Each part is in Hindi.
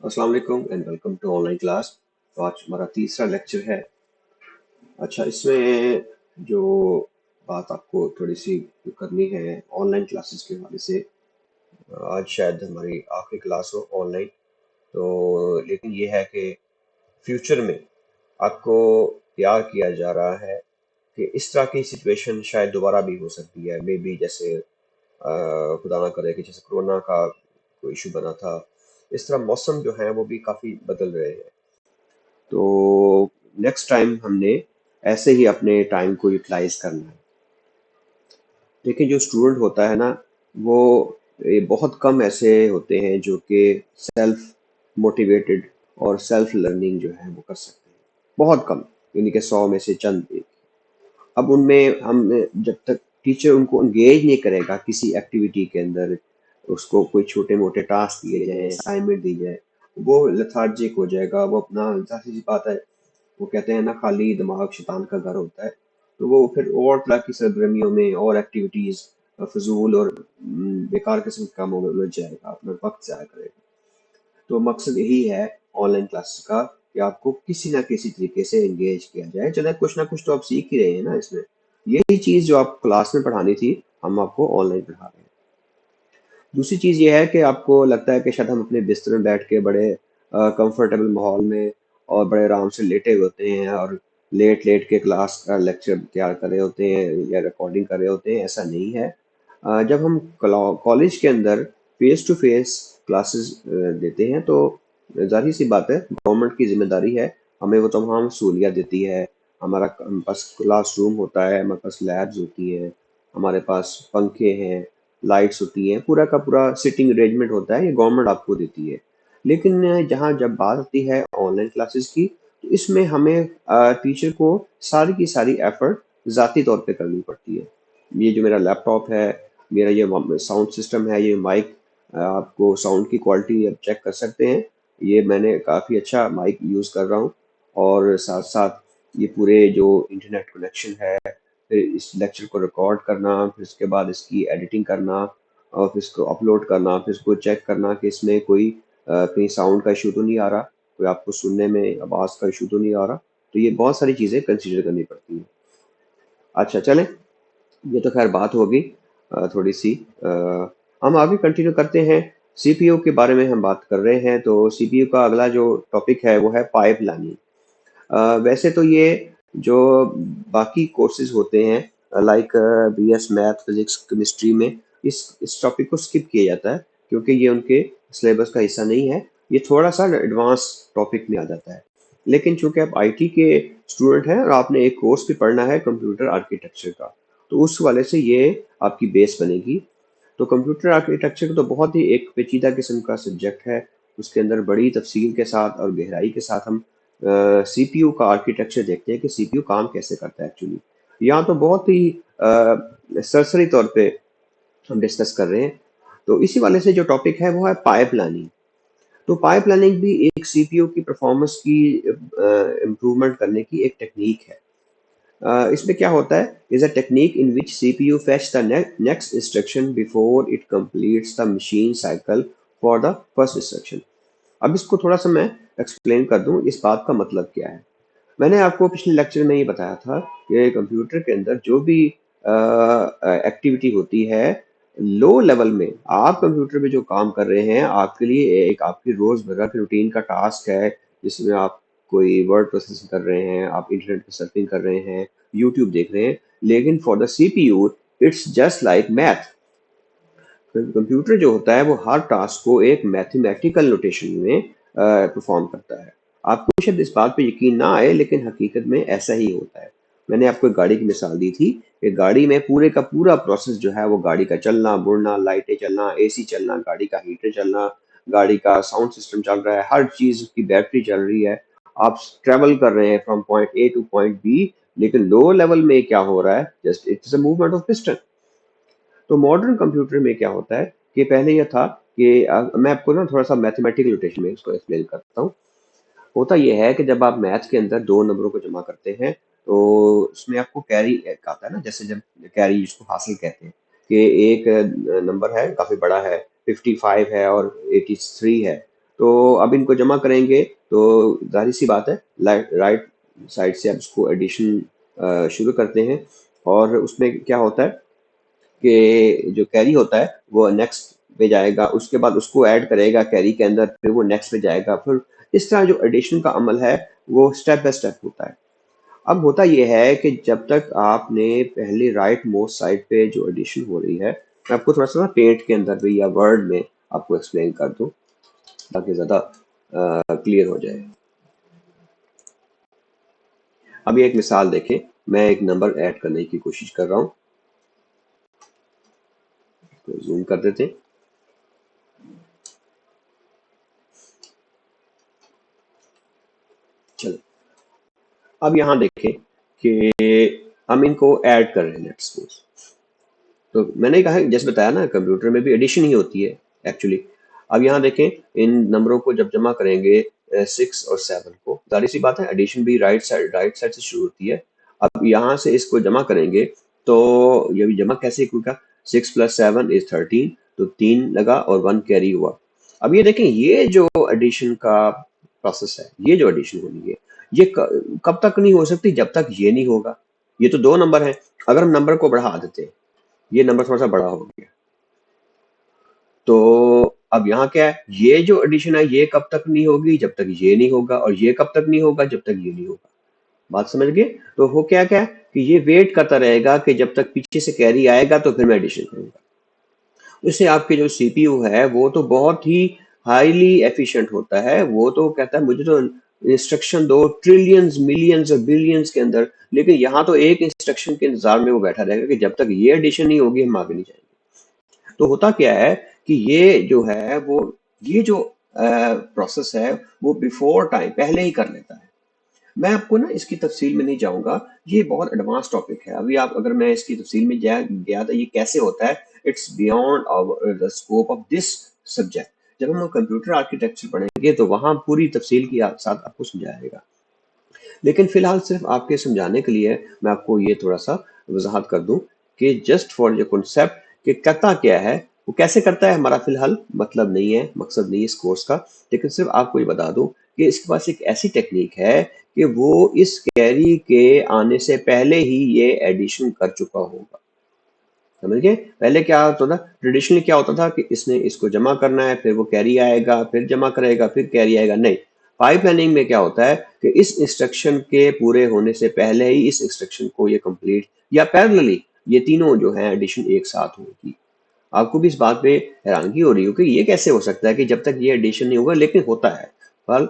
अस्सलाम वालेकुम and welcome to online class. तो आज हमारा तीसरा लेक्चर है। अच्छा, इसमें जो बात आपको थोड़ी सी करनी है ऑनलाइन क्लासेस के हवाले से। आज शायद हमारी आखिरी क्लास हो ऑनलाइन। तो लेकिन ये है कि फ्यूचर में आपको तैयार किया जा रहा है कि इस तरह की सिचुएशन शायद दोबारा भी हो सकती है। मे बी जैसे खुदा ना करे कि जैसे कोरोना का कोई इशू बना था, इस तरह मौसम जो है वो भी काफ़ी बदल रहे हैं। तो नेक्स्ट टाइम हमने ऐसे ही अपने टाइम को यूटिलाइज करना है। देखिए, जो स्टूडेंट होता है ना, वो बहुत कम ऐसे होते हैं जो कि सेल्फ मोटिवेटेड और सेल्फ लर्निंग जो है वो कर सकते हैं। बहुत कम, यानी कि 100 में से चंद एक। अब उनमें हम जब तक टीचर उनको एंगेज नहीं करेगा किसी एक्टिविटी के अंदर, उसको कोई छोटे मोटे टास्क दिए जाए, असाइनमेंट दी जाए, वो लेथार्जिक हो जाएगा। वो अपना, जाहिर सी बात है, वो कहते हैं ना, खाली दिमाग शैतान का घर होता है। तो वो फिर और तरह की सरगर्मियों में और एक्टिविटीज, फजूल और बेकार किस्म के कामों में उलझ जाएगा, अपना वक्त जाया करेगा। तो मकसद यही है ऑनलाइन क्लासेस का कि आपको किसी ना किसी तरीके से एंगेज किया जाए। चले कुछ ना कुछ तो आप सीख ही रहे हैं ना इसमें। यही चीज जो आप क्लास में पढ़ानी थी, हम आपको ऑनलाइन पढ़ा रहे हैं। दूसरी चीज ये है कि आपको लगता है कि शायद हम अपने बिस्तर में बैठ के बड़े कंफर्टेबल माहौल में और बड़े आराम से लेटे हुए होते हैं और लेट लेट के क्लास का लेक्चर तैयार कर रहे होते हैं या रिकॉर्डिंग कर रहे होते हैं। ऐसा नहीं है। जब हम कॉलेज के अंदर फेस टू फेस क्लासेस देते हैं, तो जाहिर सी बात है, गवर्नमेंट की जिम्मेदारी है, हमें वो तमाम सहूलियत देती है। हमारे पास क्लास रूम होता है, हमारे पास लैब्स होती हैं, हमारे पास पंखे हैं, लाइट्स होती हैं, पूरा का पूरा सिटिंग अरेंजमेंट होता है, ये गवर्नमेंट आपको देती है। लेकिन जहाँ जब बात आती है ऑनलाइन क्लासेस की, तो इसमें हमें टीचर को सारी की सारी एफर्ट ज़ाती तौर पे करनी पड़ती है। ये जो मेरा लैपटॉप है, मेरा ये साउंड सिस्टम है, ये माइक, आपको साउंड की क्वालिटी आप चेक कर सकते हैं। ये मैंने काफ़ी अच्छा माइक यूज़ कर रहा हूँ। और साथ साथ ये पूरे जो इंटरनेट कनेक्शन है, फिर इस लेक्चर को रिकॉर्ड करना, फिर उसके बाद इसकी एडिटिंग करना और फिर इसको अपलोड करना, फिर इसको चेक करना कि इसमें कोई कहीं साउंड का इशू तो नहीं आ रहा, कोई आपको सुनने में आवाज़ का इशू तो नहीं आ रहा। तो ये बहुत सारी चीज़ें कंसीडर करनी पड़ती हैं। अच्छा, चलें, ये तो खैर बात होगी थोड़ी सी। अ, हम आगे कंटिन्यू करते हैं। सीपीयू के बारे में हम बात कर रहे हैं, तो सीपीयू का अगला जो टॉपिक है वो है पाइप लाइनिंग। वैसे तो ये जो बाकी कोर्सेज होते हैं, like BS math, physics, chemistry में इस टॉपिक को स्किप किया जाता है क्योंकि ये उनके सिलेबस का हिस्सा नहीं है। ये थोड़ा सा एडवांस टॉपिक में आ जाता है। लेकिन चूंकि आप आईटी के स्टूडेंट हैं और आपने एक कोर्स भी पढ़ना है कंप्यूटर आर्किटेक्चर का, तो उस वाले से ये आपकी बेस बनेगी। तो कंप्यूटर आर्किटेक्चर तो बहुत ही एक पेचीदा किस्म का सब्जेक्ट है। उसके अंदर बड़ी तफसील के साथ और गहराई के साथ हम सीपीयू का आर्किटेक्चर देखते हैं कि सीपीयू काम कैसे करता है एक्चुअली। यहाँ तो बहुत ही सरसरी तौर पे हम डिस्कस कर रहे हैं। तो इसी वाले से जो टॉपिक है वो है पाइप लाइनिंग। तो पाइप लाइनिंग भी एक सीपीयू की परफॉर्मेंस की इम्प्रूवमेंट करने की एक टेक्निक है। इसमें क्या होता है, is a technique in which CPU fetch the next instruction before it completes the machine cycle for the first instruction. अब इसको थोड़ा सा मैं एक्सप्लेन कर दूं, इस बात का मतलब क्या है। मैंने आपको पिछले लेक्चर में ये बताया था कि कंप्यूटर के अंदर जो भी एक्टिविटी होती है, लो लेवल में आप कंप्यूटर में जो काम कर रहे हैं, आपके लिए एक आपकी रोजमर्रा की रूटीन का टास्क है, जिसमें आप कोई वर्ड प्रोसेसिंग कर रहे हैं, आप इंटरनेट पर सर्फिंग कर रहे हैं, यूट्यूब देख रहे हैं। लेकिन for the CPU it's just like math. Computer जो होता है वो हर टास्क को एक मैथमेटिकल नोटेशन में परफॉर्म करता है। आपको शायद इस बात पे यकीन ना आए, लेकिन हकीकत में ऐसा ही होता है। मैंने आपको एक गाड़ी की मिसाल दी थी कि गाड़ी में पूरे का पूरा प्रोसेस जो है वो गाड़ी का चलना बुड़ना, लाइटें चलना, एसी चलना, गाड़ी का हीटर चलना, गाड़ी का साउंड सिस्टम चल रहा है, हर चीज की बैटरी चल रही है। आप ट्रेवल कर रहे हैं from point A to point B. लेकिन लो लेवल में क्या हो रहा है, just it's a movement of piston. तो मॉडर्न कंप्यूटर में क्या होता है कि पहले यह था कि मैं आपको ना थोड़ा सा मैथमेटिकल नोटेशन में इसको एक्सप्लेन करता हूँ। होता यह है कि जब आप मैथ के अंदर दो नंबरों को जमा करते हैं, तो उसमें आपको कैरी एक आता है ना, जैसे जब कैरी जिसको हासिल कहते हैं कि एक नंबर है काफी बड़ा है, 55 है और 83 है। तो अब इनको जमा करेंगे तो जाहिर सी बात है राइट साइड से आप इसको एडिशन शुरू करते हैं, और उसमें क्या होता है कि जो कैरी होता है वो नेक्स्ट पे जाएगा, उसके बाद उसको ऐड करेगा कैरी के अंदर, फिर वो नेक्स्ट पे जाएगा, फिर इस तरह जो एडिशन का अमल है वो स्टेप बाय स्टेप होता है। अब होता यह है कि जब तक आपने पहले राइट मोस्ट साइड पे जो एडिशन हो रही है, मैं आपको थोड़ा सा ना पेंट के अंदर भी या वर्ड में आपको एक्सप्लेन कर दूं ताकि ज़्यादा क्लियर हो जाए। अब ये एक मिसाल देखें, मैं एक नंबर ऐड करने की कोशिश कर रहा हूँ, तो जूम कर देते हैं। चलो अब यहाँ देखें कि हम इनको ऐड कर रहे हैं, लेट्स सपोज। तो मैंने कहा जैसे बताया ना, कंप्यूटर में भी एडिशन ही होती है एक्चुअली। अब यहाँ देखें, इन नंबरों को जब जमा करेंगे 6 और 7 को, जाहिर सी बात है एडिशन भी राइट साइड से शुरू होती है। अब यहाँ से इसको जमा करेंगे तो ये भी जमा कैसे होगा, 6 + 7 = 13, तो 3 लगा और 1 कैरी हुआ। अब ये देखें, ये जो एडिशन का प्रोसेस है, ये जो एडिशन होनी है, ये कब तक नहीं हो सकती, जब तक ये नहीं होगा। ये तो दो नंबर है, अगर हम नंबर को बढ़ा देते हैं, ये नंबर थोड़ा सा बड़ा हो गया, तो अब यहाँ क्या है, ये जो एडिशन है ये कब तक नहीं होगी, जब तक ये नहीं होगा, और ये कब तक नहीं होगा, जब तक ये नहीं होगा। बात समझ गए? तो हो क्या क्या है कि ये वेट करता रहेगा कि जब तक पीछे से कैरी आएगा तो फिर मैं एडिशन करूंगा। इससे आपके जो सीपीयू है वो तो बहुत ही हाईली एफिशिएंट होता है, वो तो कहता है मुझे तो इंस्ट्रक्शन दो ट्रिलियंस मिलियंस और बिलियंस के अंदर, लेकिन यहाँ तो एक इंस्ट्रक्शन के इंतजार में वो बैठा रहेगा कि जब तक ये एडिशन नहीं होगी हम आगे नहीं जाएंगे। तो होता क्या है कि ये जो है वो, ये जो प्रोसेस है वो बिफोर टाइम पहले ही कर लेता है। मैं आपको ना इसकी तफसील में नहीं जाऊंगा, ये बहुत एडवांस टॉपिक है। अभी आप अगर मैं इसकी तफसील में गया तो ये कैसे होता है, it's beyond the scope of this subject. जब हम कंप्यूटर आर्किटेक्चर पढ़ेंगे तो वहां पूरी तफसील के साथ आपको समझाएगा, लेकिन फिलहाल सिर्फ आपके समझाने के लिए मैं आपको ये थोड़ा सा वजाहत कर दूं कि जस्ट फॉर योर कॉन्सेप्ट कि करता क्या है, वो कैसे करता है, हमारा फिलहाल मतलब नहीं है, मकसद नहीं है इस कोर्स का। लेकिन सिर्फ आपको ये बता दूं कि इसके पास एक ऐसी टेक्निक है कि वो इस कैरी के आने से पहले ही ये एडिशन कर चुका होगा। समझ गए? पहले क्या होता था, ट्रेडिशनली क्या होता था कि इसने इसको जमा करना है, फिर वो कैरी आएगा, फिर जमा करेगा, फिर कैरी आएगा। नहीं, पाइपलाइनिंग में क्या होता है कि इस इंस्ट्रक्शन के पूरे होने से पहले ही इस इंस्ट्रक्शन को ये कंप्लीट या पैरेलली ये तीनों जो है एडिशन एक साथ होगी। आपको भी इस बात पे हैरानगी हो रही हो कि ये कैसे हो सकता है कि जब तक ये एडिशन नहीं होगा, लेकिन होता है। पर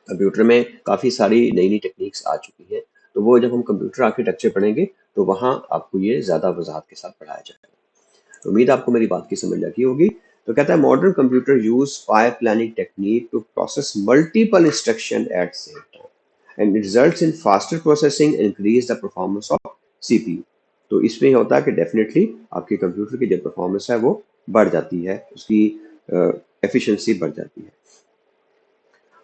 कंप्यूटर में काफ़ी सारी नई-नई टेक्निक्स आ चुकी हैं, तो वो जब हम कंप्यूटर आर्किटेक्चर पढ़ेंगे, तो वहाँ आपको ये ज़्यादा वज़ाहत के साथ पढ़ाया जाएगा। तो उम्मीद है आपको मेरी बात की समझ लगी होगी। तो कहता है modern computer use pipe planning technique to process multiple instruction at same time and it results in faster processing and increase the performance of CPU. तो इसमें ये होता है कि डेफिनेटली आपके कंप्यूटर की जो परफॉर्मेंस है वो बढ़ जाती है, उसकी एफिशिएंसी बढ़ जाती है।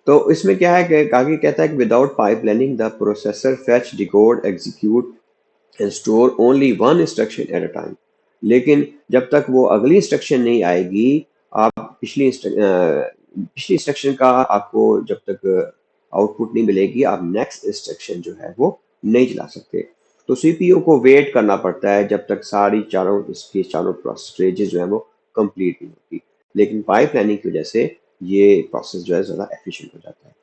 तो इसमें क्या है कि आगे कहता है कि without pipelining the processor fetch decode execute and store only one instruction at a time. लेकिन जब तक वो अगली इंस्ट्रक्शन नहीं आएगी, आप पिछली इंस्ट्रक्शन का आपको जब तक आउटपुट नहीं मिलेगी, आप नेक्स्ट इंस्ट्रक्शन जो है वो नहीं चला सकते। तो सीपीयू को वेट करना पड़ता है जब तक सारी चारों इसकी चारों स्टेजेस जो है वो कंप्लीट नहीं होती। लेकिन पाइप प्लानिंग की वजह से ये प्रोसेस जो है ज़्यादा एफिशिएंट हो जाता है।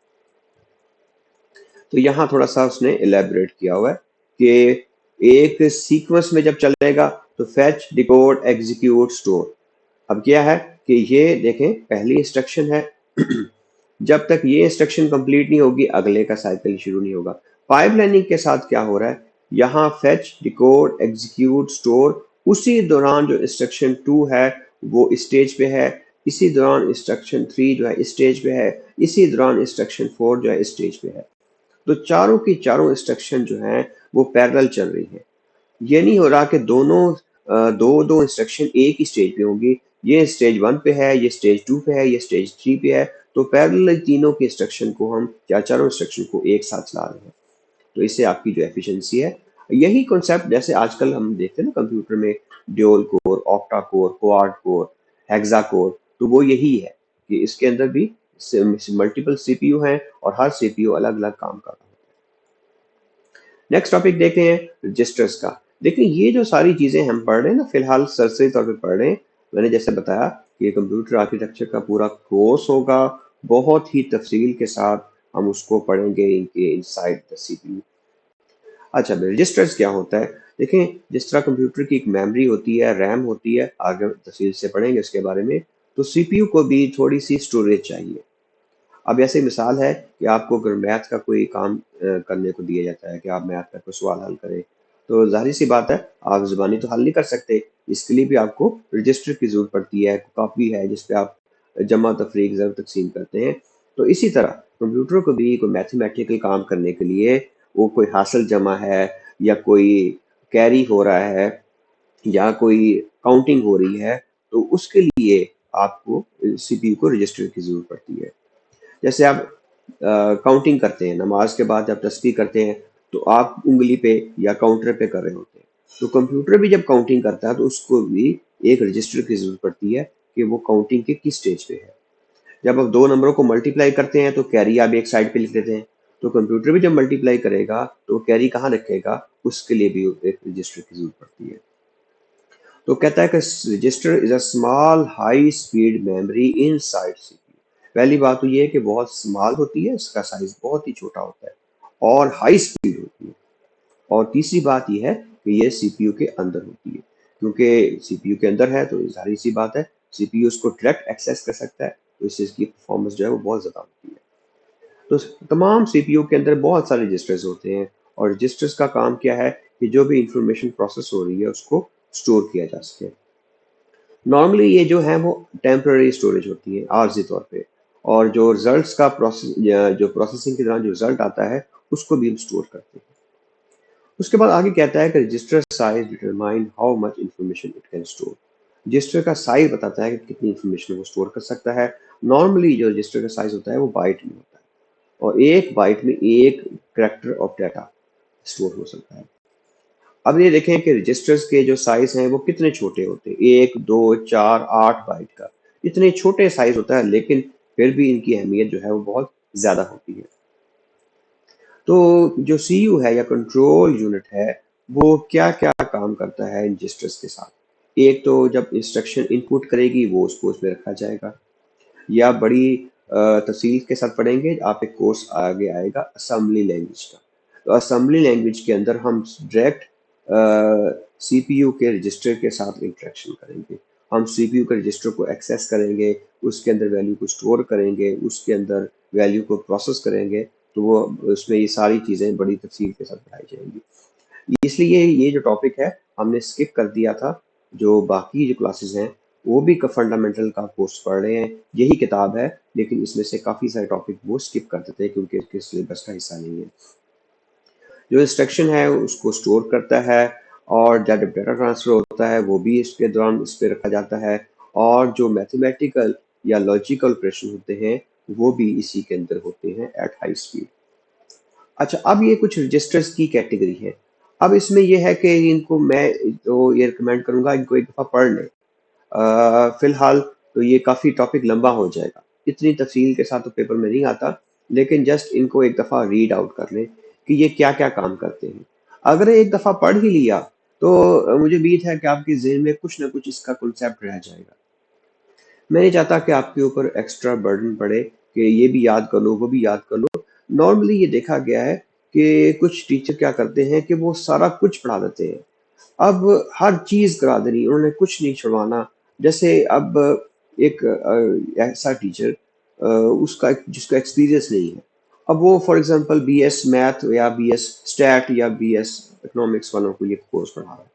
तो यहाँ थोड़ा सा उसने इलेबोरेट किया हुआ है कि एक सीक्वेंस में जब चलेगा तो फेच डिकोड एग्जीक्यूट स्टोर। अब क्या है कि ये देखें, पहली इंस्ट्रक्शन है जब तक ये इंस्ट्रक्शन कंप्लीट नहीं होगी अगले का साइकिल शुरू नहीं होगा। पाइपलाइनिंग के साथ क्या हो रहा है, यहाँ फेच डिकोड एग्जीक्यूट स्टोर, उसी दौरान जो इंस्ट्रक्शन 2 है वो स्टेज पे है, इसी दौरान इंस्ट्रक्शन 3 जो है स्टेज पे है, इसी दौरान इंस्ट्रक्शन 4 जो है स्टेज पे है। तो चारों की चारों इंस्ट्रक्शन जो हैं वो पैरेलल चल रही हैं। ये नहीं हो रहा कि दोनों दो दो इंस्ट्रक्शन एक ही स्टेज पे होंगी, ये स्टेज 1 पे है, ये स्टेज 2 पे है, ये स्टेज 3 पे है। तो पैरेलल तीनों की इंस्ट्रक्शन को हम या चारों इंस्ट्रक्शन को एक साथ चला रहे हैं। तो इससे आपकी जो एफिशिएंसी है, यही कॉन्सेप्ट जैसे आजकल हम देखते हैं ना कंप्यूटर में, dual core, octa core, quad core, hexa core, तो वो यही है कि इसके अंदर भी मल्टीपल सीपीयू हैं और हर सीपीयू अलग अलग काम कर रहा है। नेक्स्ट टॉपिक देखते हैं रजिस्टर्स का। देखिए ये जो सारी चीजें हम पढ़ रहे हैं ना, फिलहाल सरसरी तौर पे पढ़ रहे हैं। मैंने जैसे बताया कि कंप्यूटर आर्किटेक्चर का पूरा कोर्स होगा, बहुत ही तफसील के साथ हम उसको पढ़ेंगे इनके इनसाइड द सीपीयू। अच्छा, रजिस्टर्स क्या होता है? देखें, जिस तरह कंप्यूटर की एक मेमोरी होती है, रैम होती है, आगे तफसील से पढ़ेंगे इसके बारे में, तो सीपीयू को भी थोड़ी सी स्टोरेज चाहिए। अब ऐसे मिसाल है कि आपको अगर मैथ का कोई काम करने को दिया जाता है कि आप मैथ का कोई सवाल हल करें, तो जाहिर सी बात है आप जुबानी तो हल नहीं कर सकते। इसके लिए भी आपको रजिस्टर की जरूरत पड़ती है, कॉपी है जिस पे आप जमा तफरीक ज़र तकसीम करते हैं। तो इसी तरह कंप्यूटर को भी कोई मैथमेटिकल काम करने के लिए, वो कोई हासिल जमा है या कोई कैरी हो रहा है या कोई काउंटिंग हो रही है, तो उसके लिए आपको सीपीयू को रजिस्टर की जरूरत पड़ती है। जैसे आप काउंटिंग करते हैं, नमाज के बाद जब तस्बीह करते हैं, तो आप उंगली पे या काउंटर पे कर रहे होते हैं। तो कंप्यूटर भी जब काउंटिंग करता है तो उसको भी एक रजिस्टर की जरूरत पड़ती है कि वो काउंटिंग के किस स्टेज पे है। जब आप दो नंबरों को मल्टीप्लाई करते हैं तो कैरी आप एक साइड पे लिख देते हैं। तो कंप्यूटर भी जब मल्टीप्लाई करेगा तो कैरी कहाँ रखेगा, उसके लिए भी एक रजिस्टर की जरूरत पड़ती है। तो कहता है कि register is a small high speed memory in side CPU. पहली बात तो ये है कि बहुत स्मॉल होती है, इसका साइज बहुत ही छोटा होता है और हाई स्पीड होती है। और तीसरी बात यह है कि ये सीपीयू के अंदर होती है। क्योंकि सीपीयू के अंदर है तो जाहिर सी बात है सीपीयू उसको डायरेक्ट एक्सेस कर सकता है, तो इससे इसकी परफॉर्मेंस जो है वो बहुत ज्यादा होती है। तो तमाम सीपीयू के अंदर बहुत सारे रजिस्टर्स होते हैं और रजिस्टर्स का काम क्या है कि जो भी इंफॉर्मेशन प्रोसेस हो रही है उसको स्टोर किया जा सके। नॉर्मली ये जो है वो टेम्पररी स्टोरेज होती है आर्जी तौर पे, और जो रिजल्ट्स का प्रोसेस जो प्रोसेसिंग के दौरान जो रिजल्ट आता है उसको भी हम स्टोर करते हैं। उसके बाद आगे कहता है कि register size determine how much information it can store. Register का साइज बताता है कि कितनी इंफॉर्मेशन वो स्टोर कर सकता है। नॉर्मली जो रजिस्टर का साइज होता है वो बाइट में होता है और एक बाइट में एक करेक्टर ऑफ डाटा स्टोर हो सकता है। अब ये देखें कि रजिस्टर्स के जो साइज हैं वो कितने छोटे होते हैं, 1, 2, 4, 8 बाइट का। इतने छोटे साइज होता है लेकिन फिर भी इनकी अहमियत जो है वो बहुत ज्यादा होती है। तो जो सीयू है या कंट्रोल यूनिट है, वो क्या क्या काम करता है इन रजिस्टर्स के साथ। एक तो जब इंस्ट्रक्शन इनपुट करेगी वो उसको उसमें रखा जाएगा, या बड़ी तफसील के साथ पढ़ेंगे, आप एक कोर्स आगे आएगा असेंबली लैंग्वेज का। तो असेंबली लैंग्वेज के अंदर हम डायरेक्ट सीपीयू के रजिस्टर के साथ इंटरेक्शन करेंगे। हम सीपीयू के रजिस्टर को एक्सेस करेंगे, उसके अंदर वैल्यू को स्टोर करेंगे, उसके अंदर वैल्यू को प्रोसेस करेंगे। तो वो उसमें ये सारी चीज़ें बड़ी तफसील के साथ पढ़ाई जाएंगी। इसलिए ये जो टॉपिक है हमने स्किप कर दिया था। जो बाकी जो क्लासेस हैं वो भी फंडामेंटल का कोर्स पढ़ रहे हैं, यही किताब है, लेकिन इसमें से काफ़ी सारे टॉपिक वो स्किप कर देते हैं क्योंकि इसके सिलेबस का हिस्सा नहीं है। जो इंस्ट्रक्शन है उसको स्टोर करता है और जब डाटा ट्रांसफर होता है वो भी इसके दौरान इस पर रखा जाता है, और जो मैथमेटिकल या लॉजिकल ऑपरेशन होते हैं वो भी इसी के अंदर होते हैं एट हाई स्पीड। अच्छा, अब ये कुछ रजिस्टर्स की कैटेगरी है। अब इसमें ये है कि इनको मैं तो ये रिकमेंड करूंगा इनको एक दफ़ा पढ़ लें। फिलहाल तो ये काफ़ी टॉपिक लंबा हो जाएगा, इतनी तफसील के साथ तो पेपर में नहीं आता, लेकिन जस्ट इनको एक दफ़ा रीड आउट कर लें कि ये क्या क्या काम करते हैं। अगर एक दफ़ा पढ़ ही लिया तो मुझे उम्मीद है कि आपके जहन में कुछ ना कुछ इसका कॉन्सेप्ट रह जाएगा। मैं नहीं चाहता कि आपके ऊपर एक्स्ट्रा बर्डन पड़े कि ये भी याद कर लो वो भी याद कर लो। नॉर्मली ये देखा गया है कि कुछ टीचर क्या करते हैं कि वो सारा कुछ पढ़ा देते हैं। अब हर चीज करा देनी, उन्होंने कुछ नहीं छुड़वाना। जैसे अब एक ऐसा टीचर उसका जिसका एक्सपीरियंस नहीं है, अब वो फॉर एग्जांपल बीएस मैथ या बीएस स्टैट या बीएस इकोनॉमिक्स वालों को ये कोर्स पढ़ा रहा है।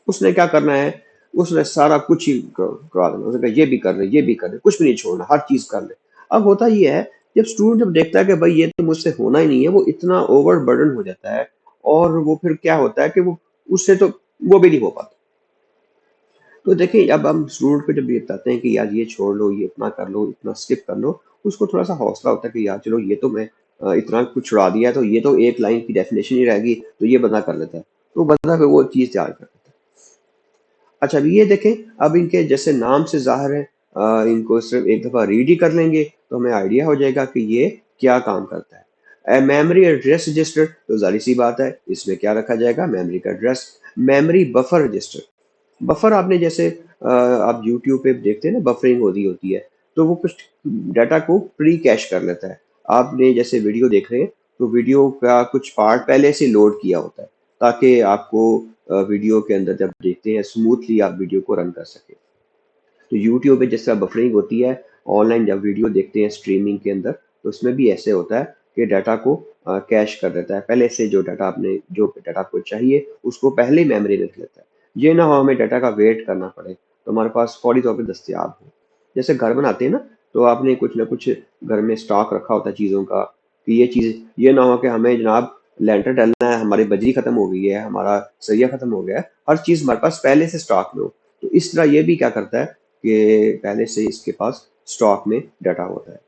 उसने क्या करना है, उसने सारा कुछ ही करा देना। उसने कहा ये भी कर ले ये भी कर ले, कुछ भी नहीं छोड़ना, हर चीज कर ले। अब होता ये है, जब स्टूडेंट जब देखता है कि भाई ये तो मुझसे होना ही नहीं है, वो इतना ओवर बर्डन हो जाता है और वो फिर क्या होता है कि वो उससे तो वो भी नहीं हो पाता। तो देखिए, अब हम स्टूडेंट को जब ये बताते हैं कि यार ये छोड़ लो, ये इतना कर लो, इतना स्किप कर लो, उसको थोड़ा सा हौसला होता है कि यार चलो ये तो मैं इतना कुछ छुड़ा दिया है, तो ये तो एक लाइन की डेफिनेशन ही रहेगी, तो ये बंदा कर लेता है। तो बंदा फिर वो चीज तैयार कर लेता है। अच्छा, अब ये देखें, अब इनके जैसे नाम से ज़ाहिर है, इनको सिर्फ एक दफ़ा रीड ही कर लेंगे तो हमें आइडिया हो जाएगा कि ये क्या काम करता है। मेमोरी एड्रेस रजिस्टर, तो जाहिर सी बात है इसमें क्या रखा जाएगा, मेमोरी का address. Memory buffer register, buffer आपने जैसे आप यूट्यूब पे देखते हैं ना, बफरिंग हो रही होती है, तो वो कुछ डाटा को प्री कैश कर लेता है। आपने जैसे वीडियो देख रहे हैं, तो वीडियो का कुछ पार्ट पहले से लोड किया होता है, ताकि आपको वीडियो के अंदर जब देखते हैं स्मूथली आप वीडियो को रन कर सके। तो यूट्यूब पे जिस तरह बफरिंग होती है, ऑनलाइन जब वीडियो देखते हैं स्ट्रीमिंग के अंदर, तो उसमें भी ऐसे होता है कि डाटा को कैश कर देता है पहले से। जो डाटा आपको चाहिए उसको पहले ही मेमोरी में रख लेता है। ये ना हो हमें डाटा का वेट करना पड़े, तो हमारे पास फौरी तौर पे दस्तियाब हो। जैसे घर बनाते हैं ना, तो आपने कुछ ना कुछ घर में स्टॉक रखा होता है चीज़ों का, कि ये चीज़ ये ना हो कि हमें जनाब लेंटर डलना है, हमारी बजरी खत्म हो गई है, हमारा सरिया खत्म हो गया है, हर चीज़ हमारे पास पहले से स्टॉक में हो। तो इस तरह ये भी क्या करता है कि पहले से इसके पास स्टॉक में डाटा होता है।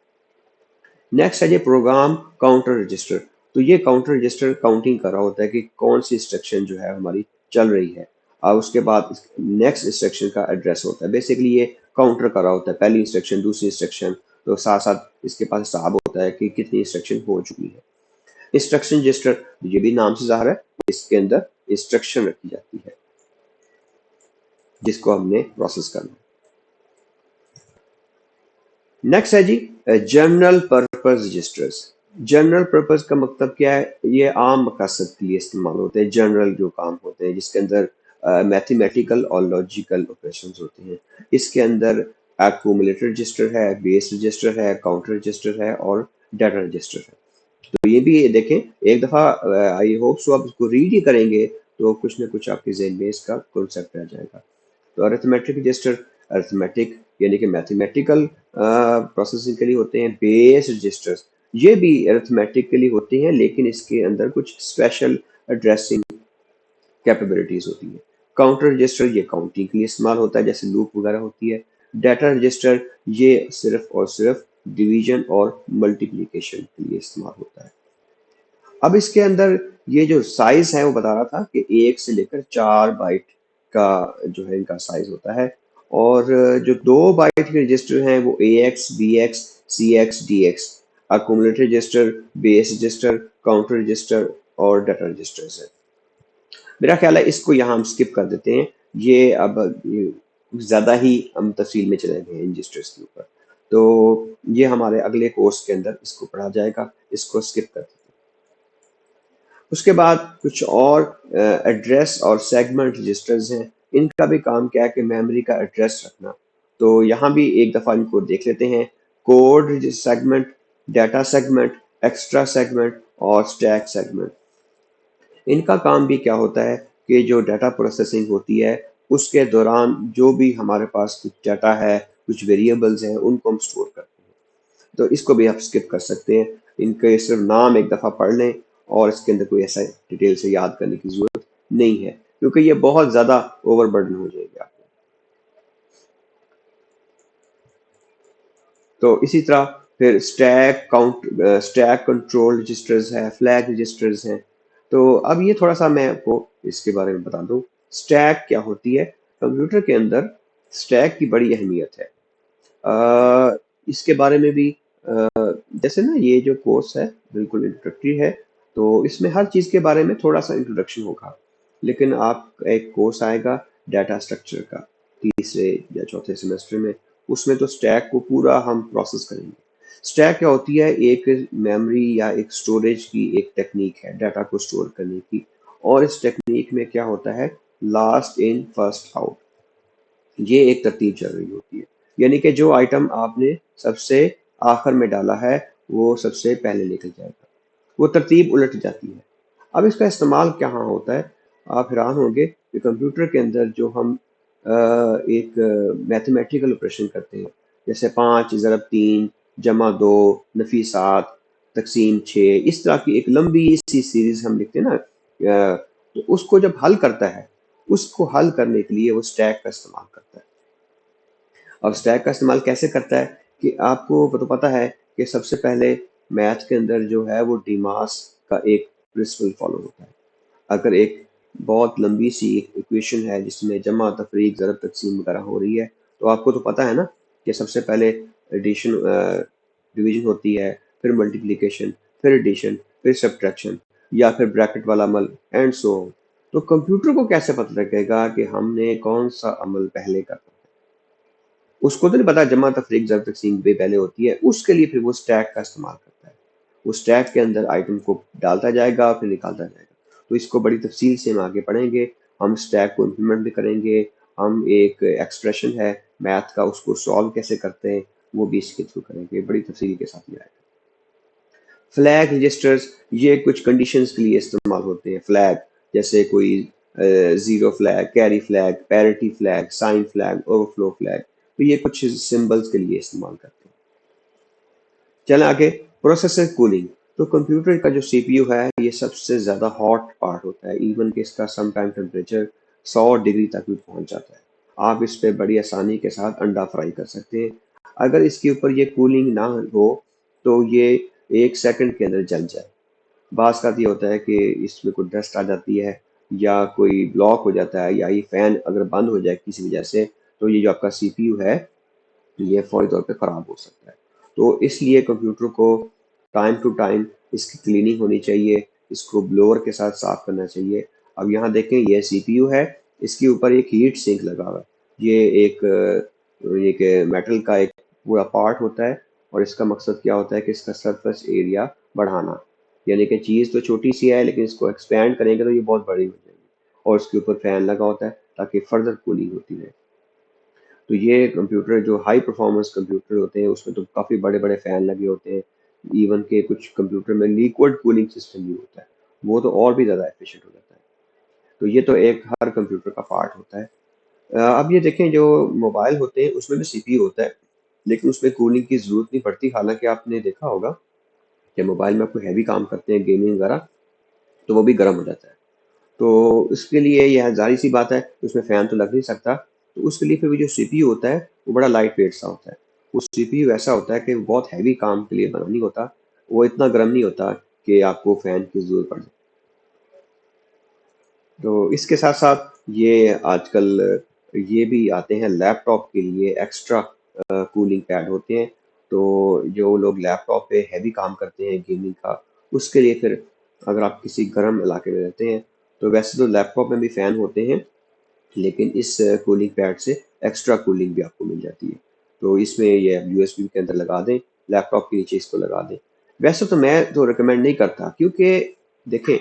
नेक्स्ट है ये प्रोग्राम काउंटर रजिस्टर। तो ये काउंटर रजिस्टर काउंटिंग कर रहा होता है कि कौन सी इंस्ट्रक्शन जो है हमारी चल रही है, और उसके बाद नेक्स्ट इंस्ट्रक्शन का एड्रेस होता है। बेसिकली ये काउंटर कर रहा होता है, पहली इंस्ट्रक्शन, दूसरी इंस्ट्रक्शन, तो साथ साथ इसके पास हिसाब होता है कि कितनी इंस्ट्रक्शन हो चुकी है। इंस्ट्रक्शन रजिस्टर, ये भी नाम से ज़ाहिर है, इसके अंदर इंस्ट्रक्शन रखी जाती है जिसको हमने प्रोसेस करना है। नेक्स्ट है जी general purpose registers. General purpose का मतलब क्या है, ये आम मकसद के लिए इस्तेमाल होते हैं। जनरल जो काम होते हैं जिसके अंदर मैथमेटिकल और लॉजिकल ऑपरेशंस होते हैं। इसके अंदर एक्यूमुलेटर रजिस्टर है, बेस रजिस्टर है, काउंटर रजिस्टर है और डाटा रजिस्टर है। तो ये भी देखें एक दफ़ा, आई होप सो आप इसको रीड ही करेंगे तो कुछ ना कुछ आपके ज़हन में इसका कॉन्सेप्ट आ जाएगा। तो अरिथमेटिक रजिस्टर, अरिथमेटिक यानी कि मैथमेटिकल प्रोसेसिंग के लिए होते हैं। बेस रजिस्टर्स ये भी अरिथमेटिक के लिए होते हैं, लेकिन इसके अंदर कुछ स्पेशल एड्रेसिंग कैपेबिलिटीज होती है। काउंटर रजिस्टर ये काउंटिंग के लिए इस्तेमाल होता है, जैसे लूप वगैरह होती है। डाटा रजिस्टर ये सिर्फ और सिर्फ डिवीजन और मल्टीप्लिकेशन के लिए इस्तेमाल होता है। अब इसके अंदर ये जो साइज है वो बता रहा था कि 1 से लेकर 4 बाइट का जो है इनका साइज होता है। और जो 2 बाइट के रजिस्टर हैं वो AX, BX, CX, DX, accumulator register, base register, counter register और डाटा रजिस्टर्स है। मेरा ख्याल है इसको यहाँ हम स्किप कर देते हैं। ये अब ज़्यादा ही हम तफसील में चले गए हैं इन रजिस्टर्स के ऊपर, तो ये हमारे अगले कोर्स के अंदर इसको पढ़ा जाएगा, इसको स्किप कर देते हैं। उसके बाद कुछ और एड्रेस और सेगमेंट रजिस्टर्स हैं। इनका भी काम क्या है कि मेमोरी का एड्रेस रखना। तो यहाँ भी एक दफ़ा इनको देख लेते हैं। Code segment, data segment, extra segment और स्टैक सेगमेंट। इनका काम भी क्या होता है कि जो डाटा प्रोसेसिंग होती है उसके दौरान जो भी हमारे पास कुछ डाटा है, कुछ वेरिएबल्स हैं, उनको हम स्टोर करते हैं। तो इसको भी आप स्किप कर सकते हैं। इनके सिर्फ नाम एक दफ़ा पढ़ लें और इसके अंदर कोई ऐसा डिटेल से याद करने की ज़रूरत नहीं है, क्योंकि ये बहुत ज़्यादा ओवरबर्डन हो जाएगी आपको। तो इसी तरह फिर स्टैक कंट्रोल रजिस्टर्स है, फ्लैग रजिस्टर्स हैं। तो अब ये थोड़ा सा मैं आपको इसके बारे में बता दूं। स्टैक क्या होती है? कंप्यूटर के अंदर स्टैक की बड़ी अहमियत है। इसके बारे में भी जैसे ना ये जो कोर्स है बिल्कुल इंट्रोडक्टरी है, तो इसमें हर चीज़ के बारे में थोड़ा सा इंट्रोडक्शन होगा। लेकिन आप एक कोर्स आएगा डाटा स्ट्रक्चर का, तीसरे या चौथे सेमेस्टर में, उसमें तो स्टैक को पूरा हम प्रोसेस करेंगे। स्टैक क्या होती है? एक मेमोरी या एक स्टोरेज की एक टेक्निक है डाटा को स्टोर करने की। और इस टेक्निक में क्या होता है, लास्ट इन फर्स्ट आउट, ये एक तरतीब चल रही होती है। यानी कि जो आइटम आपने सबसे आखिर में डाला है वो सबसे पहले निकल जाएगा, वो तरतीब उलट जाती है। अब इसका इस्तेमाल कहाँ होता है? आप हैरान होंगे कि कंप्यूटर के अंदर जो हम एक मैथमेटिकल ऑपरेशन करते हैं, जैसे 5 ज़रब 3 जमा 2 नफी 7 तकसीम 6, इस तरह की एक लंबी सी सीरीज हम लिखते हैं ना, तो उसको जब हल करता है, उसको हल करने के लिए वो स्टैक का इस्तेमाल करता है। अब स्टैक का इस्तेमाल कैसे करता है कि आपको तो पता है कि सबसे पहले मैथ के अंदर जो है वो डीमास का एक प्रिंसिपल फॉलो होता है। अगर एक बहुत लंबी सी इक्वेशन है जिसमें जमा तफरीक ज़रब तकसीम वगैरह हो रही है, तो आपको तो पता है ना कि सबसे पहले एडिशन डिवीजन होती है, फिर मल्टीप्लिकेशन, फिर एडिशन, फिर सब्ट्रैक्शन या फिर ब्रैकेट वाला अमल एंड सो ऑन। तो कंप्यूटर को कैसे पता लगेगा कि हमने कौन सा अमल पहले करना है? उसको तो नहीं पता जमा तफरीक ज़र तकसीम बे पहले होती है, उसके लिए फिर वो स्टैक का इस्तेमाल करता है। वो स्टैक के अंदर आइटम को डालता जाएगा फिर निकालता जाएगा। तो इसको बड़ी तफसील से हम आगे पढ़ेंगे। हम स्टैक को इम्प्लीमेंट भी करेंगे। हम एक एक्सप्रेशन है मैथ का, उसको सॉल्व कैसे करते हैं वो भी इसके थ्रू करेंगे, बड़ी तफसील के साथ ये आएगा। फ्लैग रजिस्टर्स ये कुछ कंडीशंस के लिए इस्तेमाल होते हैं। फ्लैग जैसे कोई zero flag, carry flag, parity flag, sign flag, overflow flag, तो ये कुछ सिंबल्स के लिए इस्तेमाल करते हैं। चलें आगे। Processor cooling. तो कंप्यूटर का जो सीपीयू है ये सबसे ज़्यादा हॉट पार्ट होता है, इवन कि इसका सम टाइम टेम्परेचर 100 डिग्री तक भी पहुंच जाता है। आप इस पे बड़ी आसानी के साथ अंडा फ्राई कर सकते हैं। अगर इसके ऊपर ये कूलिंग ना हो तो ये 1 सेकंड के अंदर जल जाए। बाज़ का ये होता है कि इसमें कोई डस्ट आ जाती है या कोई ब्लॉक हो जाता है या ये फैन अगर बंद हो जाए किसी वजह से, तो ये जो आपका सीपीयू है ये फौरी तौर पे ख़राब हो सकता है। तो इसलिए कंप्यूटर को टाइम टू टाइम इसकी क्लीनिंग होनी चाहिए, इसको ब्लोअर के साथ साफ करना चाहिए। अब यहाँ देखें ये सीपीयू है, इसके ऊपर एक हीट सिंक लगा हुआ है। ये एक मेटल का एक पूरा पार्ट होता है और इसका मकसद क्या होता है कि इसका सरफेस एरिया बढ़ाना। यानी कि चीज़ तो छोटी सी है लेकिन इसको एक्सपेंड करेंगे तो ये बहुत बड़ी हो जाएगी और इसके ऊपर फैन लगा होता है ताकि फर्दर कूलिंग होती रहे। तो ये कंप्यूटर जो हाई परफॉर्मेंस कंप्यूटर होते हैं उसमें तो काफ़ी बड़े बड़े फ़ैन लगे होते हैं। इवन के कुछ कंप्यूटर में लिक्विड कूलिंग सिस्टम भी होता है, वो तो और भी ज़्यादा एफिशिएंट हो जाता है। तो ये तो एक हर कंप्यूटर का पार्ट होता है। अब ये देखें जो मोबाइल होते हैं उसमें भी सीपीयू होता है, लेकिन उसमें कूलिंग की ज़रूरत नहीं पड़ती। हालांकि आपने देखा होगा कि मोबाइल में आप कोई हैवी काम करते हैं गेमिंग वगैरह तो वो भी गर्म हो जाता है। तो उसके लिए यह ज़ाहिर सी बात है उसमें फ़ैन तो लग नहीं सकता। तो उसके लिए फिर वो जो सीपीयू होता है वो बड़ा लाइट वेट सा होता है। वो सीपीयू ऐसा होता है कि वो बहुत हैवी काम के लिए बना नहीं होता। वो इतना गर्म नहीं होता कि आपको फ़ैन की ज़रूरत पड़े। तो इसके साथ साथ ये आजकल ये भी आते हैं लैपटॉप के लिए एक्स्ट्रा कूलिंग पैड होते हैं। तो जो लोग लैपटॉप पे हैवी काम करते हैं गेमिंग का, उसके लिए फिर अगर आप किसी गर्म इलाके में रहते हैं तो वैसे तो लैपटॉप में भी फ़ैन होते हैं, लेकिन इस कूलिंग पैड से एक्स्ट्रा कूलिंग भी आपको मिल जाती है। तो इसमें ये यूएसबी के अंदर लगा दें, लैपटॉप के नीचे इसको लगा दें। वैसे तो मैं तो रिकमेंड नहीं करता क्योंकि देखें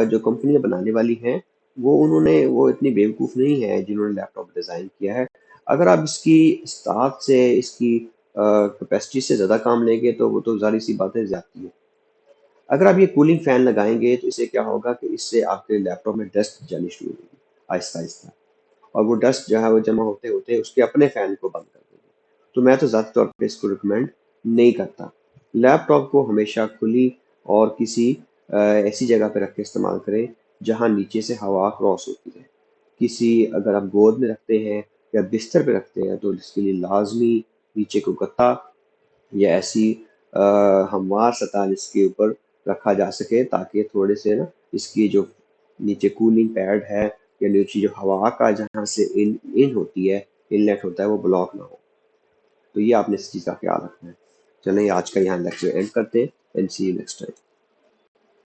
जो कंपनियां बनाने वाली हैं वो इतनी बेवकूफ़ नहीं है जिन्होंने लैपटॉप डिज़ाइन किया है। अगर आप इसकी इस्तात से इसकी कैपेसिटी से ज़्यादा काम लेंगे तो वो तो ज़ाहिर सी बात है ज़्यादती है। अगर आप ये कूलिंग फैन लगाएंगे तो इससे क्या होगा कि इससे आपके लैपटॉप में डस्ट जानी शुरू होगी आहिस्ता आहिस्ता, और वो डस्ट जो है वो जमा होते होते उसके अपने फैन को बंद कर देगी। तो मैं तो ज़्यादा तौर पे इसको रिकमेंड नहीं करता। लैपटॉप को हमेशा खुली और किसी ऐसी जगह पे रख के इस्तेमाल करें जहाँ नीचे से हवा क्रॉस होती है। किसी अगर आप गोद में रखते हैं या बिस्तर पे रखते हैं तो इसके लिए लाजमी नीचे को गत्ता या ऐसी अ, हमवार सतह जिसके ऊपर रखा जा सके ताकि थोड़े से ना इसकी जो नीचे कूलिंग पैड है या नीचे जो हवा का जहाँ से इन इन होती है, इनलेट होता है वो ब्लॉक ना हो। तो ये आपने इस चीज़ का ख्याल रखना है। चलें आज का यहाँ लेक्चर एंड करते हैं and see you next time.